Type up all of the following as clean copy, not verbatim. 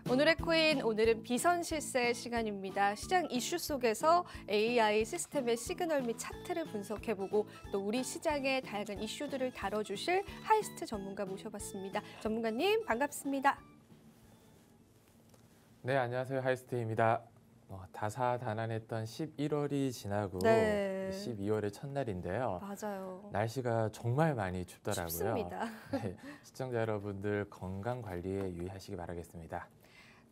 오늘의 코인, 오늘은 비선실세 시간입니다. 시장 이슈 속에서 AI 시스템의 시그널 및 차트를 분석해보고 또 우리 시장의 다양한 이슈들을 다뤄주실 하이스트 전문가 모셔봤습니다. 전문가님 반갑습니다. 네, 안녕하세요. 하이스트입니다. 다사다난했던 11월이 지나고 네. 12월의 첫날인데요. 맞아요. 날씨가 정말 많이 춥더라고요. 춥습니다. 네, 시청자 여러분들 건강 관리에 유의하시기 바라겠습니다.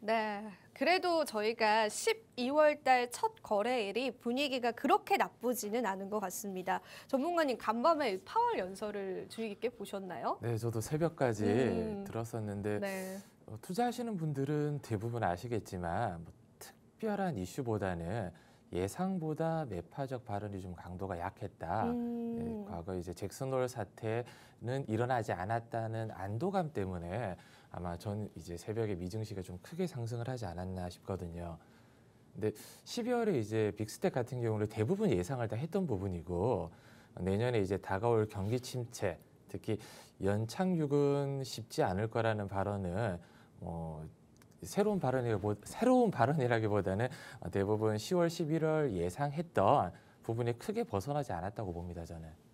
네, 그래도 저희가 12월 달 첫 거래일이 분위기가 그렇게 나쁘지는 않은 것 같습니다. 전문가님 간밤에 파월 연설을 주의 깊게 보셨나요? 네, 저도 새벽까지 들었었는데 네. 투자하시는 분들은 대부분 아시겠지만 특별한 이슈보다는 예상보다 매파적 발언이 좀 강도가 약했다. 네, 과거 이제 잭슨홀 사태는 일어나지 않았다는 안도감 때문에 아마 전 이제 새벽에 미증시가 좀 크게 상승을 하지 않았나 싶거든요. 근데 12월에 이제 빅스텝 같은 경우는 대부분 예상을 다 했던 부분이고 내년에 이제 다가올 경기 침체, 특히 연착륙은 쉽지 않을 거라는 발언은 새로운 발언이라기보다는 대부분 10월, 11월 예상했던 부분이 크게 벗어나지 않았다고 봅니다, 저는.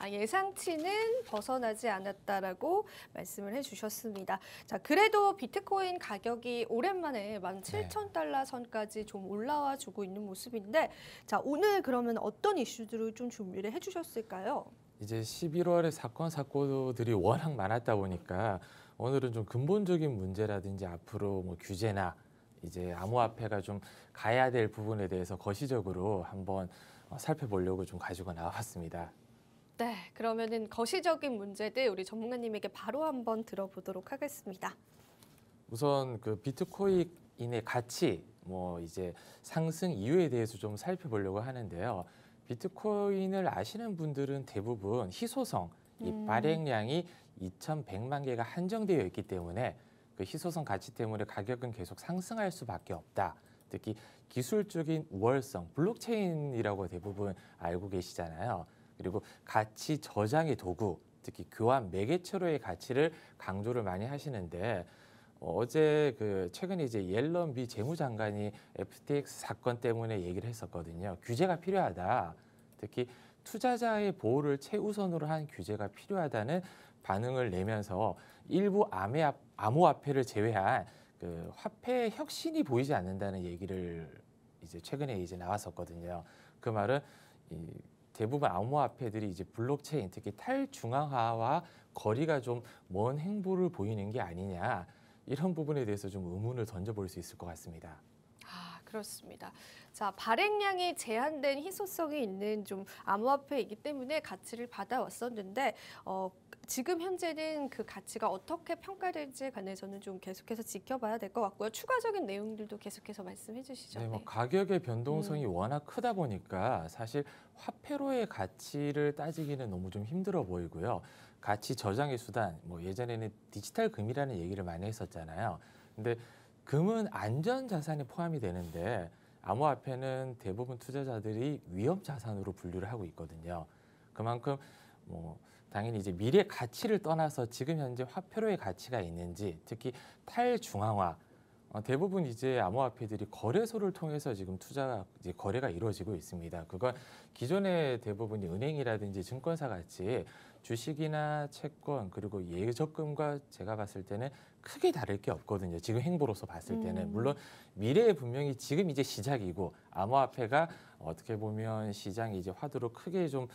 예상치는 벗어나지 않았다라고 말씀을 해주셨습니다. 자, 그래도 비트코인 가격이 오랜만에 17,000달러 선까지 좀 올라와 주고 있는 모습인데, 자, 오늘 그러면 어떤 이슈들을 좀 준비를 해주셨을까요? 이제 11월에 사건들이 워낙 많았다 보니까 오늘은 좀 근본적인 문제라든지 앞으로 뭐 규제나 이제 암호화폐가 좀 가야 될 부분에 대해서 거시적으로 한번 살펴보려고 좀 가지고 나왔습니다. 네, 그러면은 거시적인 문제들 우리 전문가님에게 바로 한번 들어보도록 하겠습니다. 우선 그 비트코인의 가치, 뭐 이제 상승 이유에 대해서 좀 살펴보려고 하는데요. 비트코인을 아시는 분들은 대부분 희소성, 이 발행량이 2,100만 개가 한정되어 있기 때문에 그 희소성 가치 때문에 가격은 계속 상승할 수밖에 없다. 특히 기술적인 우월성, 블록체인이라고 대부분 알고 계시잖아요. 그리고 가치 저장의 도구, 특히 교환 매개체로의 가치를 강조를 많이 하시는데 어제 최근에 이제 옐런 미 재무장관이 FTX 사건 때문에 얘기를 했었거든요. 규제가 필요하다. 특히 투자자의 보호를 최우선으로 한 규제가 필요하다는 반응을 내면서 일부 암호화폐를 제외한 그 화폐 혁신이 보이지 않는다는 얘기를 이제 최근에 이제 나왔었거든요. 그 말은 대부분 암호화폐들이 이제 블록체인, 특히 탈중앙화와 거리가 좀 먼 행보를 보이는 게 아니냐, 이런 부분에 대해서 좀 의문을 던져볼 수 있을 것 같습니다. 그렇습니다. 자, 발행량이 제한된 희소성이 있는 좀 암호화폐이기 때문에 가치를 받아왔었는데 지금 현재는 그 가치가 어떻게 평가될지에 관해서는 좀 계속해서 지켜봐야 될 것 같고요. 추가적인 내용들도 계속해서 말씀해 주시죠. 네, 가격의 변동성이 워낙 크다 보니까 사실 화폐로의 가치를 따지기는 너무 좀 힘들어 보이고요. 가치 저장의 수단, 뭐 예전에는 디지털 금이라는 얘기를 많이 했었잖아요. 근데 금은 안전 자산에 포함이 되는데 암호화폐는 대부분 투자자들이 위험 자산으로 분류를 하고 있거든요. 그만큼 당연히 이제 미래 가치를 떠나서 지금 현재 화폐로의 가치가 있는지, 특히 탈중앙화, 대부분 이제 암호화폐들이 거래소를 통해서 지금 거래가 이루어지고 있습니다. 그건 기존의 대부분 은행이라든지 증권사 같이 주식이나 채권 그리고 예적금과 제가 봤을 때는 크게 다를 게 없거든요. 지금 행보로서 봤을 때는. 물론 미래에 분명히 지금 이제 시작이고 암호화폐가 어떻게 보면 시장이 이제 화두로 크게 좀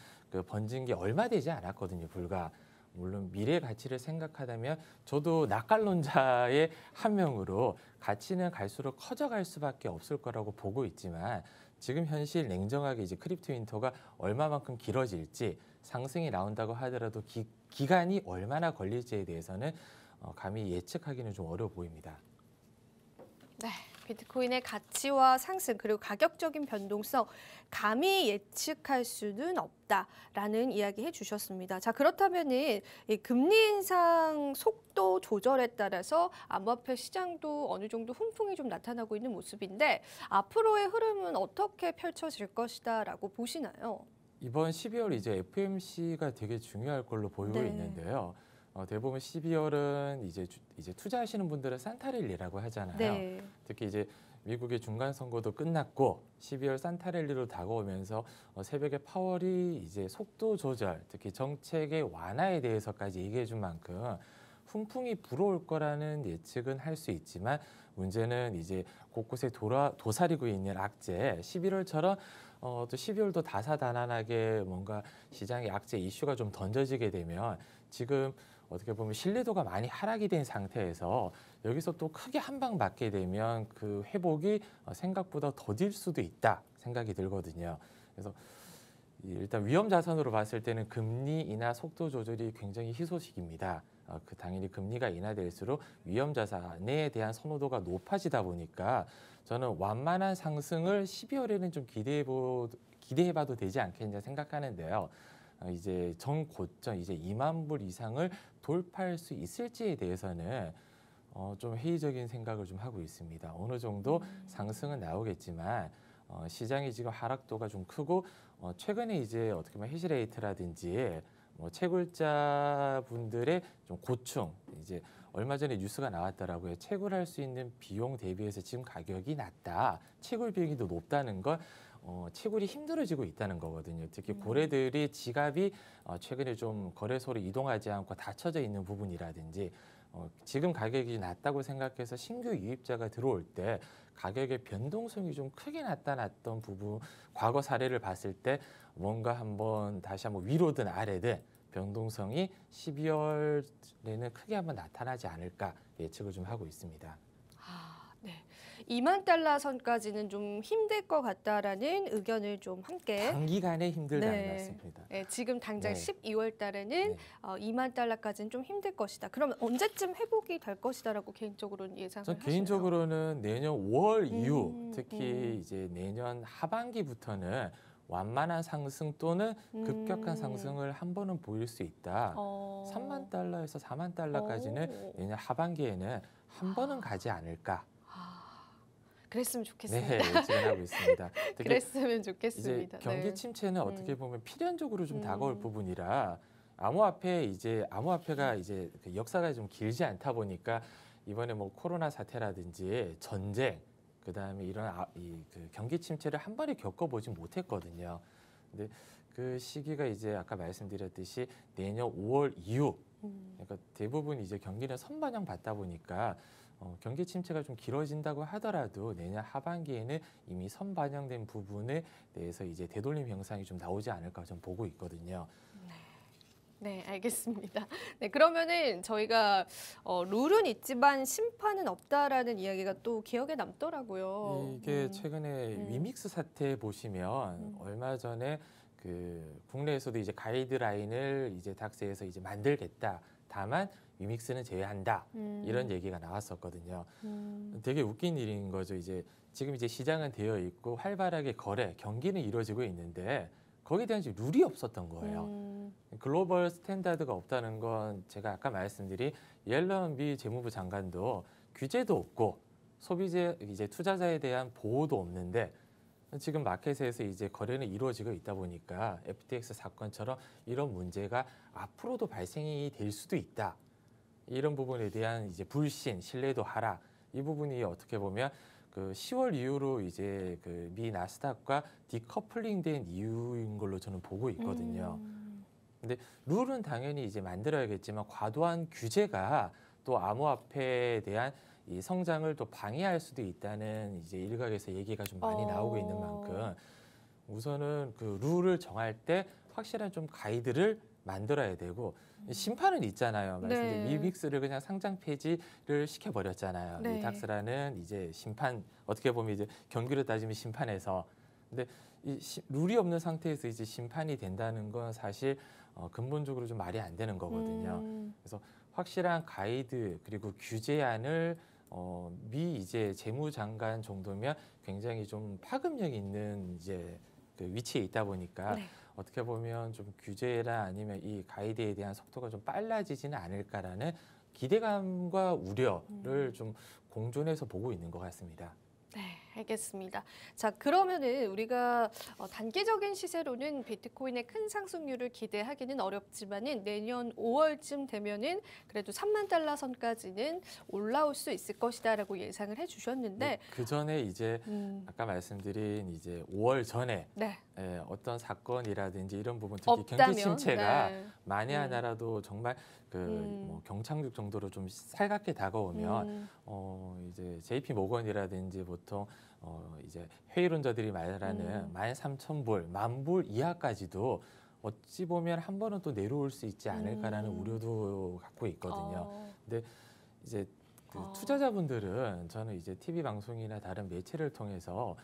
번진 게 얼마 되지 않았거든요. 불과. 물론 미래 가치를 생각하다면 저도 낙관론자의 한 명으로 가치는 갈수록 커져갈 수밖에 없을 거라고 보고 있지만 지금 현실 냉정하게 이제 크립토 윈터가 얼마만큼 길어질지, 상승이 나온다고 하더라도 기간이 얼마나 걸릴지에 대해서는 감히 예측하기는 좀 어려워 보입니다. 네, 비트코인의 가치와 상승 그리고 가격적인 변동성 감히 예측할 수는 없다라는 이야기 해주셨습니다. 자, 그렇다면은 이 금리 인상 속도 조절에 따라서 암호화폐 시장도 어느 정도 훈풍이 좀 나타나고 있는 모습인데 앞으로의 흐름은 어떻게 펼쳐질 것이다라고 보시나요? 이번 12월 이제 FOMC가 되게 중요할 걸로 보이고 있는데요. 대부분 12월은 이제 투자하시는 분들은 산타랠리라고 하잖아요. 네. 특히 이제 미국의 중간 선거도 끝났고 12월 산타랠리로 다가오면서 새벽에 파월이 이제 속도 조절, 특히 정책의 완화에 대해서까지 얘기해 준 만큼 훈풍이 불어올 거라는 예측은 할 수 있지만 문제는 이제 곳곳에 도사리고 있는 악재, 11월처럼 또 12월도 다사다난하게 뭔가 시장에 악재 이슈가 좀 던져지게 되면 지금 어떻게 보면 신뢰도가 많이 하락이 된 상태에서 여기서 또 크게 한 방 맞게 되면 그 회복이 생각보다 더딜 수도 있다 생각이 들거든요. 그래서 일단 위험 자산으로 봤을 때는 금리 인하 속도 조절이 굉장히 희소식입니다. 당연히 금리가 인하될수록 위험 자산에 대한 선호도가 높아지다 보니까 저는 완만한 상승을 12월에는 좀 기대해봐도 되지 않겠냐 생각하는데요. 이제 정고점 이제 2만 불 이상을 돌파할 수 있을지에 대해서는 좀 회의적인 생각을 좀 하고 있습니다. 어느 정도 상승은 나오겠지만 시장이 지금 하락도가 좀 크고 최근에 이제 어떻게 보면 해시레이트라든지 채굴자 분들의 좀 고충 이제 얼마 전에 뉴스가 나왔더라고요. 채굴할 수 있는 비용 대비해서 지금 가격이 낮다. 채굴 비용이 더 높다는 걸 채굴이 힘들어지고 있다는 거거든요. 특히 고래들이 지갑이 최근에 좀 거래소로 이동하지 않고 닫혀져 있는 부분이라든지 지금 가격이 낮다고 생각해서 신규 유입자가 들어올 때 가격의 변동성이 좀 크게 나타났던 부분, 과거 사례를 봤을 때 뭔가 다시 한번 위로든 아래든 변동성이 12월에는 크게 한번 나타나지 않을까 예측을 좀 하고 있습니다. 네. 2만 달러 선까지는 좀 힘들 것 같다라는 의견을 좀 함께. 단기간에 힘들다는 말씀입니다. 네, 지금 당장 네. 12월 달에는 네. 2만 달러까지는 좀 힘들 것이다. 그러면 언제쯤 회복이 될 것이다라고 개인적으로는 예상을 전 하시나요? 개인적으로는 내년 5월 이후 음, 특히 이제 내년 하반기부터는 완만한 상승 또는 급격한 상승을 한 번은 보일 수 있다. 3만 달러에서 4만 달러까지는 내년 하반기에는 한 번은 가지 않을까. 그랬으면 좋겠습니다. 네, 예측을 하고 있습니다. 특히 그랬으면 이제 좋겠습니다. 경기 네. 침체는 어떻게 보면 필연적으로 좀 다가올 부분이라 암호화폐가 이제 그 역사가 좀 길지 않다 보니까 이번에 뭐 코로나 사태라든지 전쟁 그다음에 이런 그 경기 침체를 한 번에 겪어보지 못했거든요. 근데 그 시기가 이제 아까 말씀드렸듯이 내년 5월 이후 그러니까 대부분 이제 경기는 선반영 받다 보니까 경기 침체가 좀 길어진다고 하더라도 내년 하반기에는 이미 선반영된 부분에 대해서 이제 되돌림 현상이 좀 나오지 않을까 좀 보고 있거든요. 네, 알겠습니다. 네, 그러면은 저희가 룰은 있지만 심판은 없다라는 이야기가 또 기억에 남더라고요. 이게 최근에 위믹스 사태 보시면 얼마 전에 그 국내에서도 이제 가이드라인을 이제 닥스에서 이제 만들겠다. 다만 위믹스는 제외한다. 이런 얘기가 나왔었거든요. 되게 웃긴 일인 거죠. 지금 이제 시장은 되어 있고 활발하게 경기는 이루어지고 있는데 거기에 대한 룰이 없었던 거예요. 글로벌 스탠다드가 없다는 건 제가 아까 말씀드린 옐런 미 재무부 장관도 규제도 없고 소비재 이제 투자자에 대한 보호도 없는데 지금 마켓에서 이제 거래는 이루어지고 있다 보니까 FTX 사건처럼 이런 문제가 앞으로도 발생이 될 수도 있다. 이런 부분에 대한 이제 불신, 신뢰도 하락 이 부분이 어떻게 보면 그 10월 이후로 이제 그 미 나스닥과 디커플링된 이유인 걸로 저는 보고 있거든요. 근데 룰은 당연히 이제 만들어야겠지만 과도한 규제가 또 암호화폐에 대한 이 성장을 또 방해할 수도 있다는 이제 일각에서 얘기가 좀 많이 나오고 있는 만큼 우선은 그 룰을 정할 때 확실한 좀 가이드를 만들어야 되고 심판은 있잖아요. 말씀드린 네. 위믹스를 그냥 상장 폐지를 시켜버렸잖아요. 네. 이 닥스라는 이제 심판 어떻게 보면 이제 경기로 따지면 심판에서 근데 룰이 없는 상태에서 이제 심판이 된다는 건 사실 근본적으로 좀 말이 안 되는 거거든요. 그래서 확실한 가이드 그리고 규제안을 미 이제 재무장관 정도면 굉장히 좀 파급력 있는 이제 그 위치에 있다 보니까 네. 어떻게 보면 좀 규제나 아니면 이 가이드에 대한 속도가 좀 빨라지지는 않을까라는 기대감과 우려를 좀 공존해서 보고 있는 것 같습니다. 네, 알겠습니다. 자, 그러면은 우리가 단기적인 시세로는 비트코인의 큰 상승률을 기대하기는 어렵지만은 내년 5월쯤 되면은 그래도 3만 달러 선까지는 올라올 수 있을 것이다라고 예상을 해주셨는데, 그 전에 이제 아까 말씀드린 이제 5월 전에 네, 어떤 사건이라든지 이런 부분, 특히 경기 없다면, 침체가 네. 만에 하나라도 정말 뭐 경착륙 정도로 좀 살갑게 다가오면 이제 JP 모건이라든지 보통 이제 회의론자들이 말하는 13,000불, 10,000불 이하까지도 어찌 보면 한 번은 또 내려올 수 있지 않을까라는 우려도 갖고 있거든요. 근데 이제 그 투자자분들은 저는 이제 TV 방송이나 다른 매체를 통해서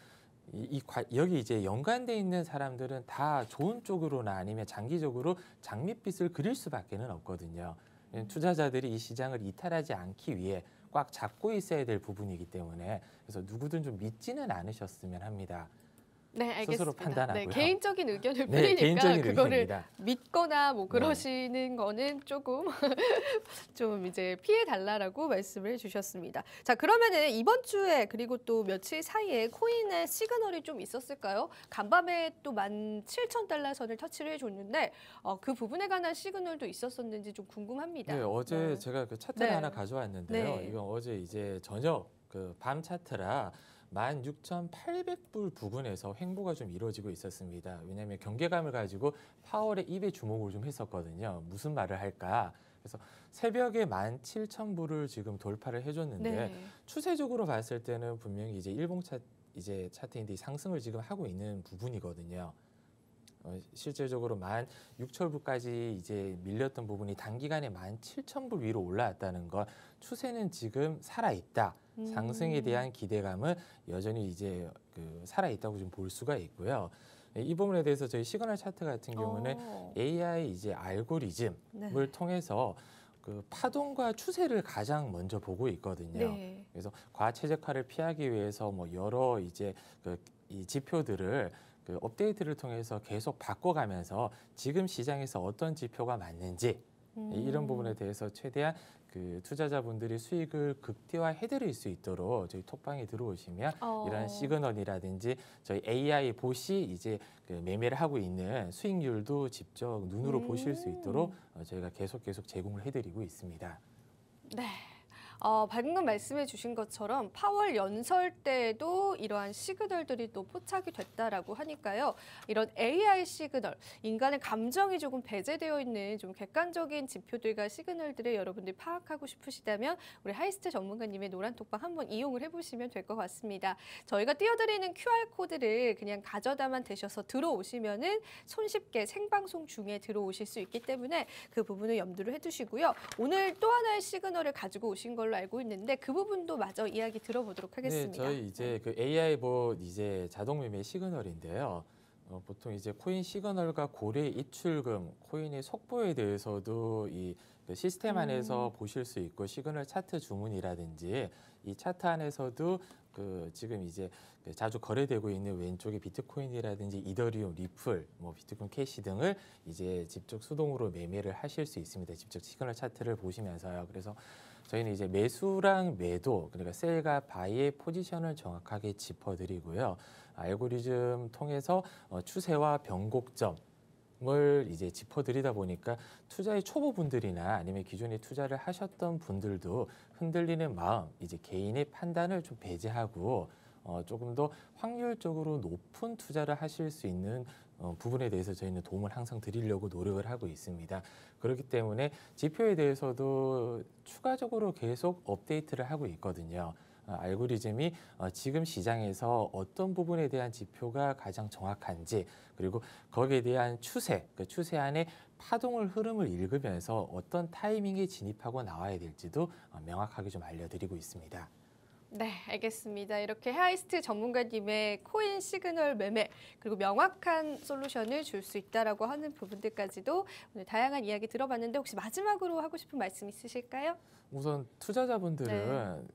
여기 이제 연관돼 있는 사람들은 다 좋은 쪽으로나 아니면 장기적으로 장밋빛을 그릴 수밖에는 없거든요. 투자자들이 이 시장을 이탈하지 않기 위해 꽉 잡고 있어야 될 부분이기 때문에 그래서 누구든 좀 믿지는 않으셨으면 합니다. 네, 알겠습니다. 스스로 판단하고요. 네, 개인적인 의견을 네, 뿐이니까 개인적인 그거를 의견입니다. 믿거나 뭐 그러시는 거는 조금 좀 이제 피해 달라라고 말씀을 해주셨습니다. 자, 그러면은 이번 주에 그리고 또 며칠 사이에 코인의 시그널이 좀 있었을까요? 간밤에 또 17,000달러 선을 터치를 해줬는데 그 부분에 관한 시그널도 있었었는지 좀 궁금합니다. 네, 어제 네. 제가 그 차트를 네. 하나 가져왔는데요. 네. 이건 어제 이제 저녁 그 밤 차트라 16,800불 부근에서 횡보가 좀 이루어지고 있었습니다. 왜냐하면 경계감을 가지고 파월의 입에 주목을 좀 했었거든요. 무슨 말을 할까? 그래서 새벽에 17,000불을 지금 돌파를 해줬는데 네. 추세적으로 봤을 때는 분명히 이제 일봉차 이제 차트인데 상승을 지금 하고 있는 부분이거든요. 실질적으로 16,000불까지 이제 밀렸던 부분이 단기간에 17,000불 위로 올라왔다는 것, 추세는 지금 살아있다. 상승에 대한 기대감은 여전히 이제 살아 있다고 좀 볼 수가 있고요. 이 부분에 대해서 저희 시그널 차트 같은 경우는 AI 이제 알고리즘을 네. 통해서 그 파동과 추세를 가장 먼저 보고 있거든요. 네. 그래서 과최적화를 피하기 위해서 뭐 여러 이제 이 지표들을 업데이트를 통해서 계속 바꿔가면서 지금 시장에서 어떤 지표가 맞는지 이런 부분에 대해서 최대한 투자자분들이 수익을 극대화해드릴 수 있도록 저희 톡방에 들어오시면 이런 시그널이라든지 저희 AI 봇이 이제 매매를 하고 있는 수익률도 직접 눈으로 보실 수 있도록 저희가 계속 제공을 해드리고 있습니다. 네. 방금 말씀해 주신 것처럼 파월 연설 때도 이러한 시그널들이 또 포착이 됐다라고 하니까요. 이런 AI 시그널, 인간의 감정이 조금 배제되어 있는 좀 객관적인 지표들과 시그널들을 여러분들이 파악하고 싶으시다면 우리 하이스트 전문가님의 노란톡방 한번 이용을 해보시면 될 것 같습니다. 저희가 띄워드리는 QR코드를 그냥 가져다만 대셔서 들어오시면은 손쉽게 생방송 중에 들어오실 수 있기 때문에 그 부분을 염두를 해두시고요. 오늘 또 하나의 시그널을 가지고 오신 걸로 알고 있는데 그 부분도 마저 이야기 들어보도록 하겠습니다. 네, 저희 이제 AI 봇 이제 자동 매매 시그널인데요. 보통 이제 코인 시그널과 고래 입출금, 코인의 속보에 대해서도 이 시스템 안에서 보실 수 있고 시그널 차트 주문이라든지 이 차트 안에서도 지금 이제 자주 거래되고 있는 왼쪽에 비트코인이라든지 이더리움, 리플, 뭐 비트코인 캐시 등을 이제 직접 수동으로 매매를 하실 수 있습니다. 직접 시그널 차트를 보시면서요. 그래서 저희는 이제 매수랑 매도, 그러니까 셀과 바이의 포지션을 정확하게 짚어드리고요. 알고리즘 통해서 추세와 변곡점을 이제 짚어드리다 보니까 투자의 초보분들이나 아니면 기존에 투자를 하셨던 분들도 흔들리는 마음, 이제 개인의 판단을 좀 배제하고 조금 더 확률적으로 높은 투자를 하실 수 있는 부분에 대해서 저희는 도움을 항상 드리려고 노력을 하고 있습니다. 그렇기 때문에 지표에 대해서도 추가적으로 계속 업데이트를 하고 있거든요. 알고리즘이 지금 시장에서 어떤 부분에 대한 지표가 가장 정확한지 그리고 거기에 대한 추세, 그 추세 안에 파동을 흐름을 읽으면서 어떤 타이밍에 진입하고 나와야 될지도 명확하게 좀 알려드리고 있습니다. 네, 알겠습니다. 이렇게 하이스트 전문가님의 코인 시그널 매매 그리고 명확한 솔루션을 줄 수 있다라고 하는 부분들까지도 오늘 다양한 이야기 들어봤는데 혹시 마지막으로 하고 싶은 말씀 있으실까요? 우선 투자자분들은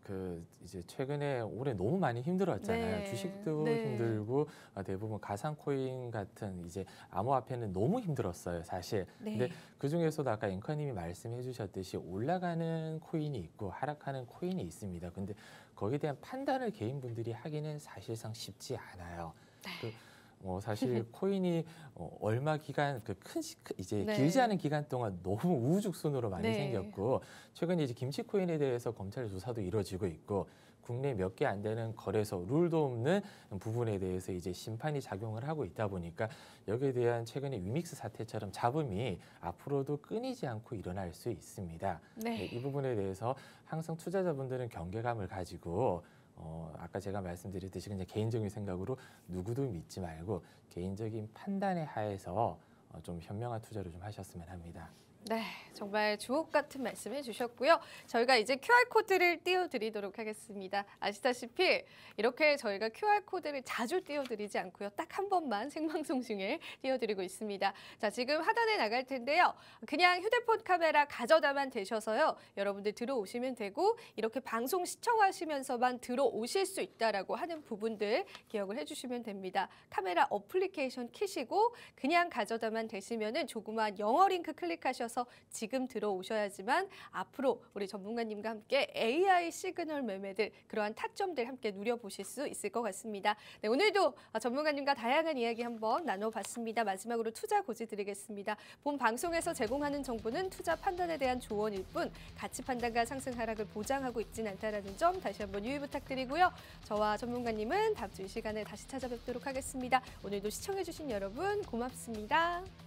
이제 최근에 올해 너무 많이 힘들었잖아요. 네. 주식도 네. 힘들고 대부분 가상 코인 같은 이제 암호화폐는 너무 힘들었어요, 사실. 네. 근데 그 중에서도 아까 앵커님이 말씀해 주셨듯이 올라가는 코인이 있고 하락하는 코인이 있습니다. 근데 거기에 대한 판단을 개인분들이 하기는 사실상 쉽지 않아요. 네. 사실 코인이 얼마 기간 이제 네. 길지 않은 기간 동안 너무 우후죽순으로 많이 네. 생겼고 최근에 이제 김치 코인에 대해서 검찰 조사도 이루어지고 있고 국내 몇 개 안 되는 거래소 룰도 없는 부분에 대해서 이제 심판이 작용을 하고 있다 보니까 여기에 대한 최근의 위믹스 사태처럼 잡음이 앞으로도 끊이지 않고 일어날 수 있습니다. 네. 이 부분에 대해서 항상 투자자분들은 경계감을 가지고 아까 제가 말씀드렸듯이 그냥 개인적인 생각으로 누구도 믿지 말고 개인적인 판단에 하에서 좀 현명한 투자를 좀 하셨으면 합니다. 네, 정말 주옥 같은 말씀해 주셨고요. 저희가 이제 QR코드를 띄워드리도록 하겠습니다. 아시다시피 이렇게 저희가 QR코드를 자주 띄워드리지 않고요. 딱 한 번만 생방송 중에 띄워드리고 있습니다. 자, 지금 하단에 나갈 텐데요. 그냥 휴대폰 카메라 가져다만 대셔서요. 여러분들 들어오시면 되고 이렇게 방송 시청하시면서만 들어오실 수 있다라고 하는 부분들 기억을 해주시면 됩니다. 카메라 어플리케이션 키시고 그냥 가져다만 대시면은 조그만 영어 링크 클릭하셔서 지금 들어오셔야지만 앞으로 우리 전문가님과 함께 AI 시그널 매매들 그러한 타점들 함께 누려보실 수 있을 것 같습니다. 네, 오늘도 전문가님과 다양한 이야기 한번 나눠봤습니다. 마지막으로 투자 고지 드리겠습니다. 본 방송에서 제공하는 정보는 투자 판단에 대한 조언일 뿐 가치 판단과 상승 하락을 보장하고 있지는 않다는 점 다시 한번 유의 부탁드리고요. 저와 전문가님은 다음 주 이 시간에 다시 찾아뵙도록 하겠습니다. 오늘도 시청해주신 여러분 고맙습니다.